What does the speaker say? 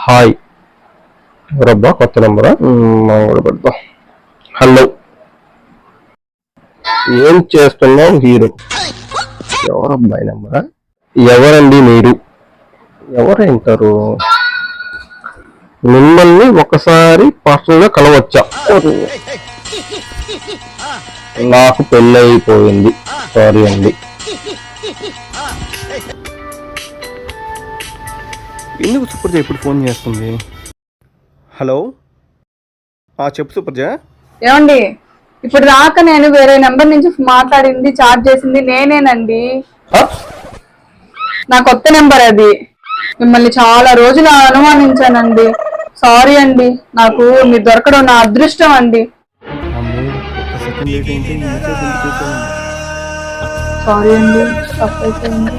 Hi ఎవరబ్బా కొత్త నెంబరా మనం కూడా పెడతాం. హలో ఏం చేస్తున్నావు హీరో? ఎవరబ్బాయి నెంబరా? ఎవరండి మీరు? ఎవరైంటారు? మిమ్మల్ని ఒకసారి పర్సనల్ గా కలవచ్చా? నాకు పెళ్ళైపోయింది, సారీ అండి. ఎందుకు సుప్రజ ఇప్పుడు ఫోన్ చేస్తుంది? హలో చెప్పు సుప్రజ. ఏమండి, ఇప్పుడు దాకా నేను వేరే నెంబర్ నుంచి మాట్లాడింది, చాట్ చేసింది నేనేనండి. నా కొత్త నెంబర్ అది. మిమ్మల్ని చాలా రోజులు అనుమానించానండి. సారీ అండి, నాకు మీరు దొరకడం నా అదృష్టం అండి. సారీ అండి, తప్పైపోయింది.